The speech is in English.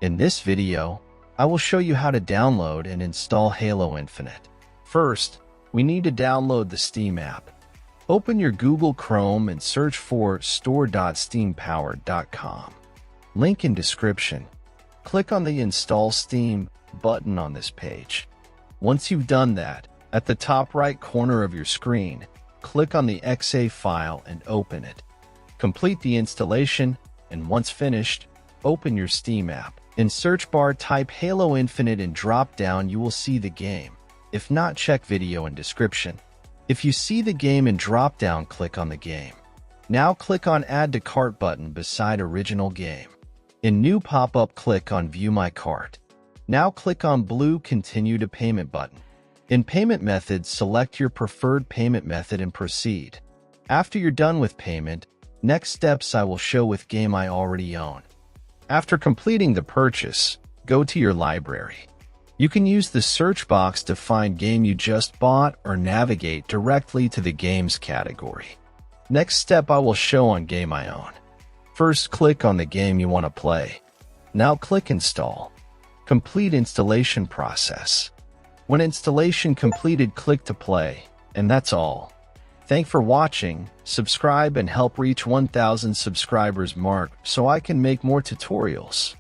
In this video, I will show you how to download and install Halo Infinite. First, we need to download the Steam app. Open your Google Chrome and search for store.steampowered.com. Link in description. Click on the Install Steam button on this page. Once you've done that, at the top right corner of your screen, click on the .exe file and open it. Complete the installation, and once finished, open your Steam app. In search bar, type Halo Infinite and drop down you will see the game. If not, check video in description. If you see the game in drop down, click on the game. Now click on Add to Cart button beside original game. In new pop-up, click on View My Cart. Now click on blue Continue to Payment button. In payment methods, select your preferred payment method and proceed. After you're done with payment, next steps I will show with game I already own. After completing the purchase, go to your library. You can use the search box to find game you just bought or navigate directly to the games category. Next step I will show on game I own. First, click on the game you want to play. Now click Install. Complete installation process. When installation completed, click to play, and that's all. Thanks for watching. Subscribe and help reach 1,000 subscribers mark so I can make more tutorials.